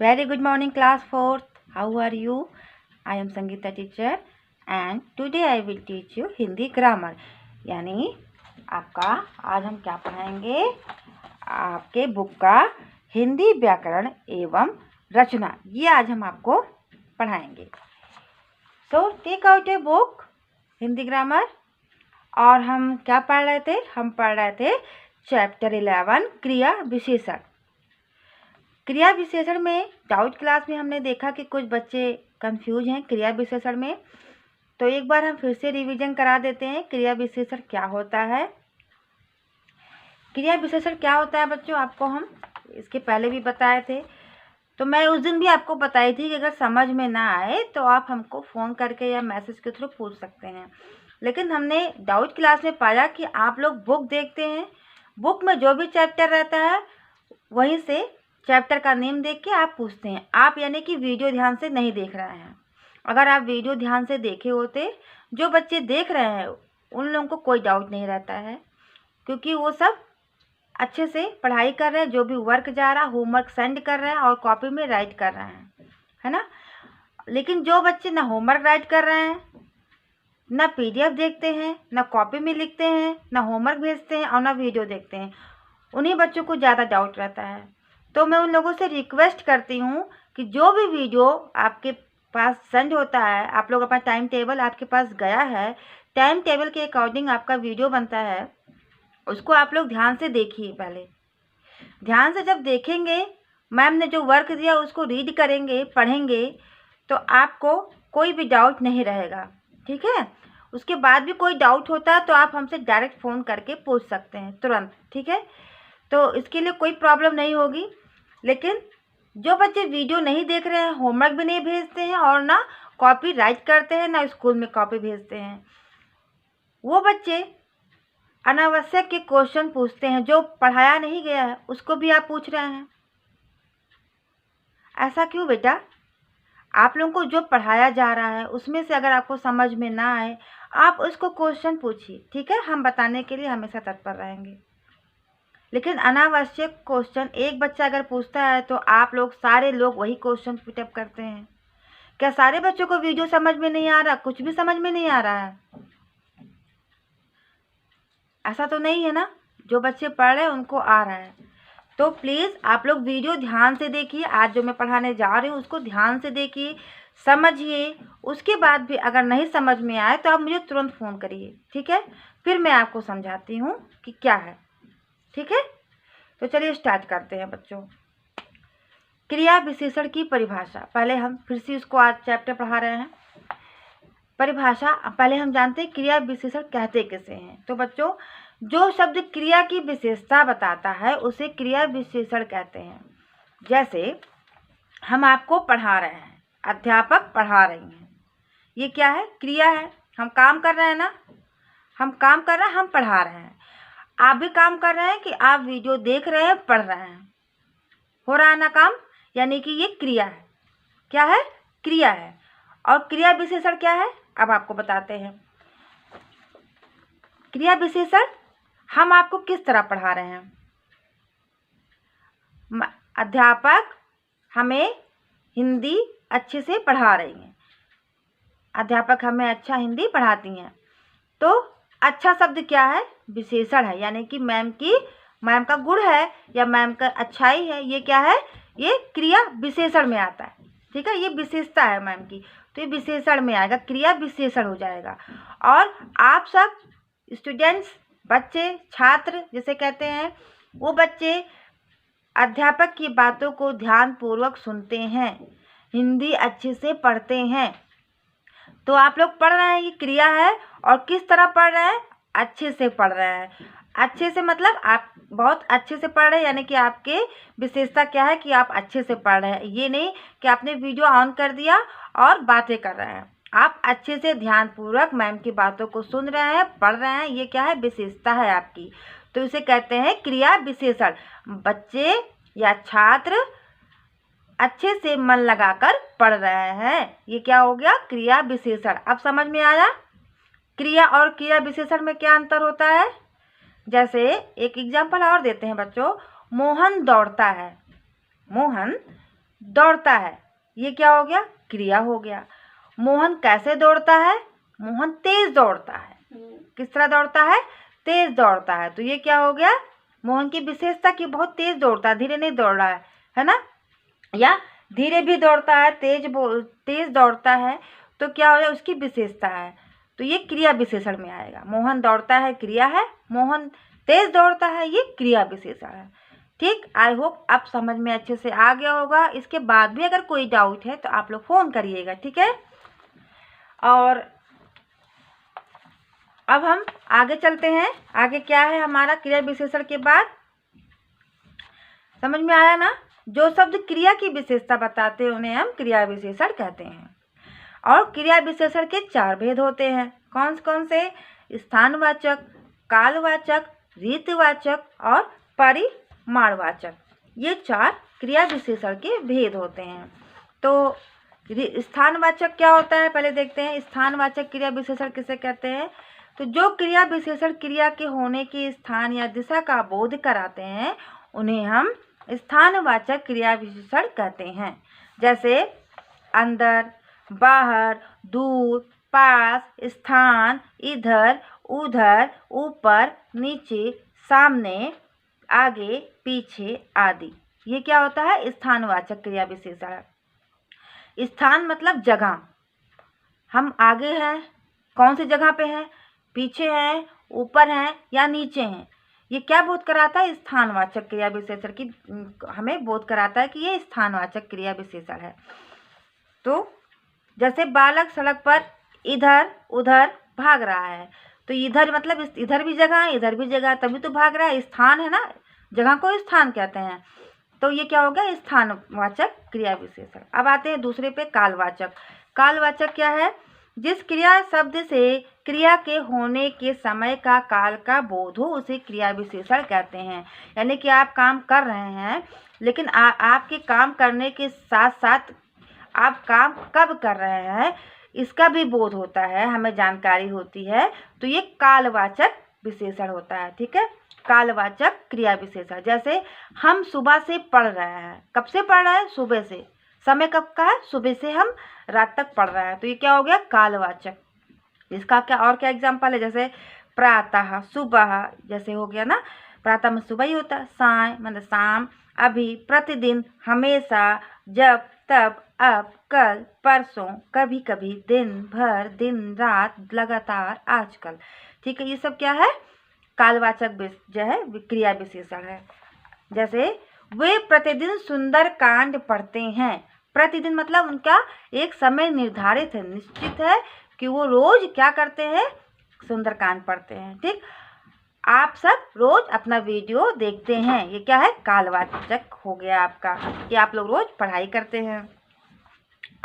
Very good morning, class 4th. How are you? I am Sangeeta teacher and today I will teach you Hindi grammar. यानी आपका आज हम क्या पढ़ाएंगे? आपके बुक का हिंदी व्याकरण एवं रचना, ये आज हम आपको पढ़ाएंगे। So take out a book Hindi grammar. और हम क्या पढ़ रहे थे? हम पढ़ रहे थे चैप्टर 11 क्रिया विशेषण। क्रिया विशेषण में डाउट क्लास में हमने देखा कि कुछ बच्चे कंफ्यूज हैं क्रिया विशेषण में, तो एक बार हम फिर से रिवीजन करा देते हैं। क्रिया विशेषण क्या होता है? क्रिया विशेषण क्या होता है बच्चों, आपको हम इसके पहले भी बताए थे। तो मैं उस दिन भी आपको बताई थी कि अगर समझ में ना आए तो आप हमको फ़ोन करके या मैसेज के थ्रू पूछ सकते हैं। लेकिन हमने डाउट क्लास में पाया कि आप लोग बुक देखते हैं, बुक में जो भी चैप्टर रहता है वहीं से चैप्टर का नेम देख के आप पूछते हैं। आप यानी कि वीडियो ध्यान से नहीं देख रहे हैं। अगर आप वीडियो ध्यान से देखे होते, जो बच्चे देख रहे हैं उन लोगों को कोई डाउट नहीं रहता है, क्योंकि वो सब अच्छे से पढ़ाई कर रहे हैं। जो भी वर्क जा रहा है, होमवर्क सेंड कर रहे हैं और कॉपी में राइट कर रहे हैं, है ना। लेकिन जो बच्चे ना होमवर्क राइट कर रहे हैं, ना PDF देखते हैं, ना कॉपी में लिखते हैं, ना होमवर्क भेजते हैं और ना वीडियो देखते हैं, उन्हीं बच्चों को ज़्यादा डाउट रहता है। तो मैं उन लोगों से रिक्वेस्ट करती हूँ कि जो भी वीडियो आपके पास सेंड होता है, आप लोग अपना टाइम टेबल आपके पास गया है, टाइम टेबल के अकॉर्डिंग आपका वीडियो बनता है, उसको आप लोग ध्यान से देखिए। पहले ध्यान से जब देखेंगे, मैम ने जो वर्क दिया उसको रीड करेंगे, पढ़ेंगे, तो आपको कोई भी डाउट नहीं रहेगा, ठीक है। उसके बाद भी कोई डाउट होता है तो आप हमसे डायरेक्ट फ़ोन करके पूछ सकते हैं तुरंत, ठीक है। तो इसके लिए कोई प्रॉब्लम नहीं होगी। लेकिन जो बच्चे वीडियो नहीं देख रहे हैं, होमवर्क भी नहीं भेजते हैं और ना कॉपी राइट करते हैं, ना स्कूल में कॉपी भेजते हैं, वो बच्चे अनावश्यक के क्वेश्चन पूछते हैं। जो पढ़ाया नहीं गया है उसको भी आप पूछ रहे हैं। ऐसा क्यों बेटा? आप लोगों को जो पढ़ाया जा रहा है उसमें से अगर आपको समझ में ना आए, आप उसको क्वेश्चन पूछिए, ठीक है। हम बताने के लिए हमेशा तत्पर रहेंगे। लेकिन अनावश्यक क्वेश्चन एक बच्चा अगर पूछता है तो आप लोग सारे लोग वही क्वेश्चन पुटअप करते हैं। क्या सारे बच्चों को वीडियो समझ में नहीं आ रहा? कुछ भी समझ में नहीं आ रहा है? ऐसा तो नहीं है ना। जो बच्चे पढ़ रहे हैं उनको आ रहा है। तो प्लीज़ आप लोग वीडियो ध्यान से देखिए। आज जो मैं पढ़ाने जा रही हूँ उसको ध्यान से देखिए, समझिए। उसके बाद भी अगर नहीं समझ में आए तो आप मुझे तुरंत फ़ोन करिए, ठीक है। फिर मैं आपको समझाती हूँ कि क्या है, ठीक है। तो चलिए स्टार्ट करते हैं बच्चों। क्रिया विशेषण की परिभाषा। पहले हम फिर से उसको आज चैप्टर पढ़ा रहे हैं। परिभाषा पहले हम जानते हैं क्रिया विशेषण कहते किसे हैं। तो बच्चों, जो शब्द क्रिया की विशेषता बताता है उसे क्रिया विशेषण कहते हैं। जैसे हम आपको पढ़ा रहे हैं, अध्यापक पढ़ा रही हैं, ये क्या है? क्रिया है। हम काम कर रहे हैं ना, हम काम कर रहे हैं, हम पढ़ा रहे हैं। आप भी काम कर रहे हैं कि आप वीडियो देख रहे हैं, पढ़ रहे हैं, हो रहा है ना काम, यानी कि ये क्रिया है। क्या है? क्रिया है। और क्रिया विशेषण क्या है, अब आपको बताते हैं। क्रिया विशेषण हम आपको किस तरह पढ़ा रहे हैं। अध्यापक हमें हिंदी अच्छे से पढ़ा रही हैं, अध्यापक हमें अच्छा हिंदी पढ़ाती हैं। तो अच्छा शब्द क्या है? विशेषण है, यानी कि मैम का गुण है या मैम का अच्छाई है, ये क्या है? ये क्रिया विशेषण में आता है, ठीक है। ये विशेषता है मैम की, तो ये विशेषण में आएगा, क्रिया विशेषण हो जाएगा। और आप सब स्टूडेंट्स, बच्चे, छात्र जिसे कहते हैं, वो बच्चे अध्यापक की बातों को ध्यानपूर्वक सुनते हैं, हिंदी अच्छे से पढ़ते हैं। तो आप लोग पढ़ रहे हैं, ये क्रिया है। और किस तरह पढ़ रहे हैं? अच्छे से पढ़ रहे हैं। अच्छे से मतलब आप बहुत अच्छे से पढ़ रहे हैं, यानी कि आपके विशेषता क्या है कि आप अच्छे से पढ़ रहे हैं। ये नहीं कि आपने वीडियो ऑन कर दिया और बातें कर रहे हैं। आप अच्छे से ध्यानपूर्वक मैम की बातों को सुन रहे हैं, पढ़ रहे हैं, ये क्या है? विशेषता है आपकी। तो इसे कहते हैं क्रिया विशेषण। बच्चे या छात्र अच्छे से मन लगाकर पढ़ रहे हैं, ये क्या हो गया? क्रिया विशेषण। अब समझ में आया क्रिया और क्रिया विशेषण में क्या अंतर होता है। जैसे एक एग्जाम्पल और देते हैं बच्चों। मोहन दौड़ता है। मोहन दौड़ता है, ये क्या हो गया, क्रिया हो गया। मोहन कैसे दौड़ता है, मोहन तेज दौड़ता है। किस तरह दौड़ता है, तेज दौड़ता है। तो ये क्या हो गया, मोहन की विशेषता कि बहुत तेज दौड़ता है, धीरे नहीं दौड़ रहा है ना, या धीरे भी दौड़ता है, तेज दौड़ता है, तो क्या हो गया, उसकी विशेषता है। तो ये क्रिया विशेषण में आएगा। मोहन दौड़ता है क्रिया है, मोहन तेज दौड़ता है ये क्रिया विशेषण है। ठीक, आई होप आप समझ में अच्छे से आ गया होगा। इसके बाद भी अगर कोई डाउट है तो आप लोग फ़ोन करिएगा, ठीक है। और अब हम आगे चलते हैं। आगे क्या है हमारा क्रिया विशेषण के बाद, समझ में आया ना। जो शब्द क्रिया की विशेषता बताते हैं उन्हें हम क्रिया विशेषण कहते हैं। और क्रिया विशेषण के 4 भेद होते हैं। कौन कौन से, स्थानवाचक, कालवाचक, रीतिवाचक और परिमाणवाचक। ये 4 क्रिया विशेषण के भेद होते हैं। तो स्थानवाचक क्या होता है पहले देखते हैं। स्थानवाचक क्रिया विशेषण किसे कहते हैं, तो जो क्रिया विशेषण क्रिया के होने के स्थान या दिशा का बोध कराते हैं उन्हें हम स्थानवाचक क्रिया विशेषण कहते हैं। जैसे अंदर, बाहर, दूर, पास, स्थान, इधर, उधर, ऊपर, नीचे, सामने, आगे, पीछे आदि। ये क्या होता है, स्थानवाचक क्रिया विशेषण। स्थान मतलब जगह, हम आगे हैं, कौन सी जगह पे हैं, पीछे हैं, ऊपर हैं या नीचे हैं। ये क्या बोध कराता है, स्थानवाचक क्रिया विशेषण की हमें बोध कराता है कि ये स्थानवाचक क्रिया विशेषण है। तो जैसे बालक सड़क पर इधर उधर भाग रहा है, तो इधर मतलब इधर भी जगह है, इधर भी जगह है, तभी तो भाग रहा है, स्थान है ना, जगह को स्थान कहते हैं। तो ये क्या हो गया, स्थानवाचक क्रिया विशेषण। अब आते हैं दूसरे पे, कालवाचक। कालवाचक क्या है, जिस क्रिया शब्द से क्रिया के होने के समय का काल का बोध हो उसे क्रिया विशेषण कहते हैं। यानी कि आप काम कर रहे हैं लेकिन आपके काम करने के साथ साथ आप काम कब कर रहे हैं इसका भी बोध होता है, हमें जानकारी होती है, तो ये कालवाचक विशेषण होता है। ठीक है, कालवाचक क्रिया विशेषण। जैसे हम सुबह से पढ़ रहे हैं, कब से पढ़ रहे हैं, सुबह से, समय कब का है, सुबह से हम रात तक पढ़ रहे हैं, तो ये क्या हो गया, कालवाचक। इसका क्या और क्या एग्जाम्पल है, जैसे प्रातः, सुबह, जैसे हो गया ना, प्रातः में सुबह ही होता है, साय मतलब शाम, अभी, प्रतिदिन, हमेशा, जब, तब, अब, कल, परसों, कभी कभी, दिन भर, दिन रात, लगातार, आजकल। ठीक है, ये सब क्या है, कालवाचक जो है क्रिया विशेषण है। जैसे वे प्रतिदिन सुंदर कांड पढ़ते हैं। प्रतिदिन मतलब उनका एक समय निर्धारित है, निश्चित है कि वो रोज क्या करते हैं, सुंदरकांड पढ़ते हैं। ठीक, आप सब रोज अपना वीडियो देखते हैं, ये क्या है, कालवाचक हो गया आपका, कि आप लोग रोज पढ़ाई करते हैं।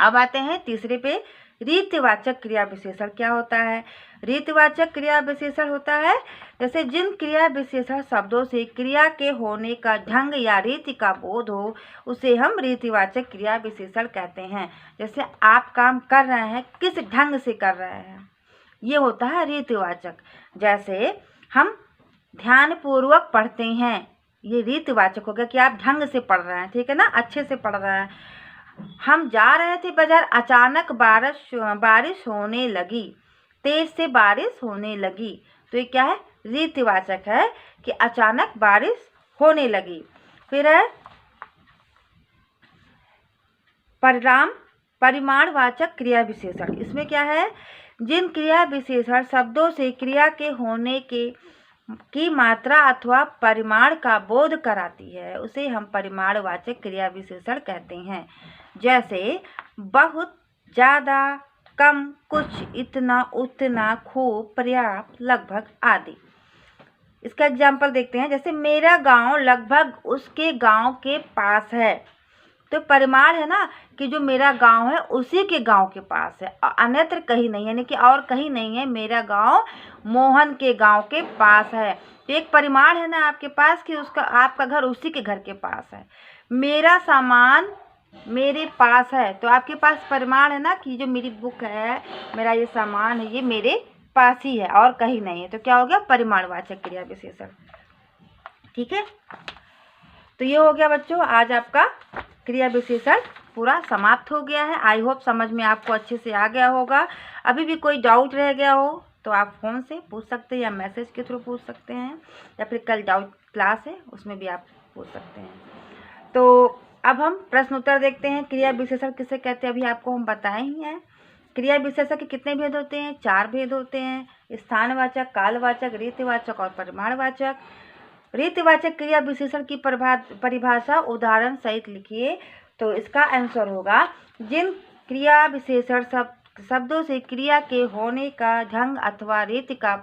अब आते हैं तीसरे पे, रीतिवाचक क्रिया विशेषण क्या होता है। रीतिवाचक क्रिया विशेषण होता है जैसे जिन क्रिया विशेषण शब्दों से क्रिया के होने का ढंग या रीति का बोध हो उसे हम रीतिवाचक क्रिया विशेषण कहते हैं। जैसे आप काम कर रहे हैं, किस ढंग से कर रहे हैं, ये होता है रीतिवाचक। जैसे हम ध्यानपूर्वक पढ़ते हैं, ये रीतिवाचक हो गया कि आप ढंग से पढ़ रहे हैं, ठीक है ना, अच्छे से पढ़ रहे हैं। हम जा रहे थे बाजार, अचानक बारिश होने लगी, तेज से बारिश होने लगी, तो ये क्या है, रीतिवाचक है कि अचानक बारिश होने लगी। फिर है परिमाणवाचक क्रिया विशेषण। इसमें क्या है, जिन क्रिया विशेषण शब्दों से क्रिया के होने की मात्रा अथवा परिमाण का बोध कराती है उसे हम परिमाणवाचक क्रिया विशेषण कहते हैं। जैसे बहुत, ज़्यादा, कम, कुछ, इतना, उतना, खूब, पर्याप्त, लगभग आदि। इसका एग्जाम्पल देखते हैं। जैसे मेरा गांव लगभग उसके गांव के पास है, तो परिमाण है ना कि जो मेरा गांव है उसी के गांव के पास है, अन्यत्र कहीं नहीं, यानी कि और कहीं नहीं है, मेरा गांव मोहन के गांव के पास है। तो एक परिमाण है ना आपके पास कि उसका आपका घर उसी के घर के पास है। मेरा सामान मेरे पास है, तो आपके पास परिमाण है ना कि जो मेरी बुक है, मेरा ये सामान है, ये मेरे पास ही है और कहीं नहीं है, तो क्या हो गया, परिमाणवाचक क्रिया विशेषण। ठीक है, तो ये हो गया बच्चों आज आपका क्रिया विशेषण पूरा समाप्त हो गया है। आई होप समझ में आपको अच्छे से आ गया होगा। अभी भी कोई डाउट रह गया हो तो आप फ़ोन से पूछ सकते हैं या मैसेज के थ्रू पूछ सकते हैं, या फिर कल डाउट क्लास है उसमें भी आप पूछ सकते हैं। तो अब हम प्रश्न उत्तर देखते हैं। क्रिया विशेषण किसे कहते हैं अभी आपको हम बताए ही हैं। क्रिया विशेषण के कितने भेद होते हैं? 4 भेद होते हैं, स्थानवाचक, कालवाचक, रीतिवाचक और परिमाणवाचक। रीतिवाचक क्रिया विशेषण की परिभाषा उदाहरण सहित लिखिए। तो इसका आंसर होगा, जिन क्रिया विशेषण शब्दों से क्रिया के होने का ढंग अथवा रीति का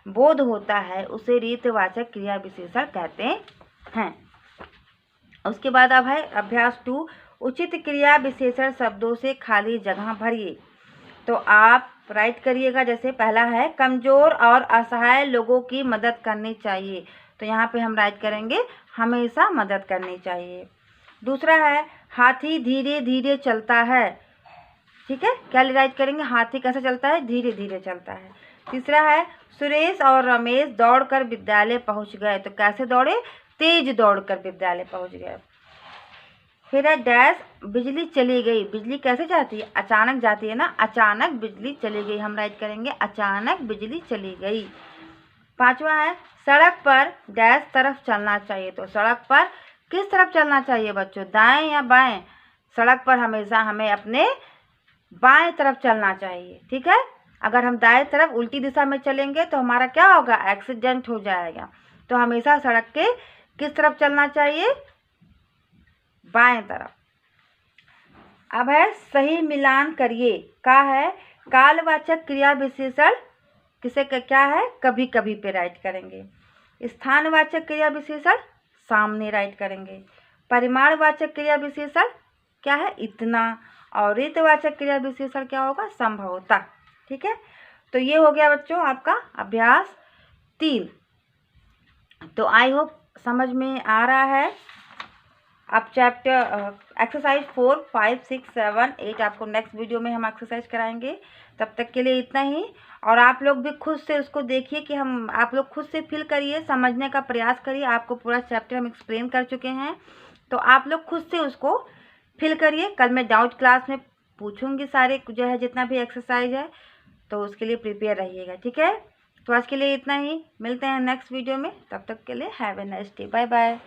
बोध होता है उसे रीतिवाचक क्रिया विशेषण कहते हैं। उसके बाद अब है अभ्यास 2, उचित क्रिया विशेषण शब्दों से खाली जगह भरिए। तो आप राइट करिएगा। जैसे पहला है, कमज़ोर और असहाय लोगों की मदद करनी चाहिए। तो यहाँ पे हम राइट करेंगे, हमेशा मदद करनी चाहिए। दूसरा है, हाथी धीरे धीरे चलता है। ठीक है, क्या राइट करेंगे? हाथी कैसे चलता है? धीरे धीरे चलता है। तीसरा है, सुरेश और रमेश दौड़कर विद्यालय पहुँच गए। तो कैसे दौड़े? तेज दौड़कर विद्यालय पहुँच गए। फिर है डैश, बिजली चली गई। बिजली कैसे जाती है? अचानक जाती है ना, अचानक बिजली चली गई। हम राइट करेंगे, अचानक बिजली चली गई। पांचवा है, सड़क पर डैश तरफ चलना चाहिए। तो सड़क पर किस तरफ चलना चाहिए बच्चों? दाएं या बाएं? सड़क पर हमेशा हमें अपने बाएं तरफ चलना चाहिए। ठीक है, अगर हम दाएं तरफ उल्टी दिशा में चलेंगे तो हमारा क्या होगा? एक्सीडेंट हो जाएगा। तो हमेशा सड़क के किस तरफ चलना चाहिए? बाएं तरफ। अब है, सही मिलान करिए। का है, कालवाचक क्रिया विशेषण किसे क्या है? कभी कभी पे राइट करेंगे। स्थानवाचक क्रिया विशेषण सामने राइट करेंगे। परिमाणवाचक क्रिया विशेषण क्या है? इतना। और रीतिवाचक क्रिया विशेषण क्या होगा? संभवतः। ठीक है, तो ये हो गया बच्चों आपका अभ्यास 3। तो आई होप समझ में आ रहा है। अब चैप्टर एक्सरसाइज 4, 5, 6, 7, 8 आपको नेक्स्ट वीडियो में हम एक्सरसाइज कराएंगे। तब तक के लिए इतना ही। और आप लोग भी खुद से उसको देखिए कि आप लोग खुद से फील करिए, समझने का प्रयास करिए। आपको पूरा चैप्टर हम एक्सप्लेन कर चुके हैं, तो आप लोग खुद से उसको फील करिए। कल मैं डाउट क्लास में पूछूंगी सारे जो है जितना भी एक्सरसाइज है, तो उसके लिए प्रिपेयर रहिएगा। ठीक है, तो आज के लिए इतना ही। मिलते हैं नेक्स्ट वीडियो में, तब तक के लिए have a nice day. Bye bye.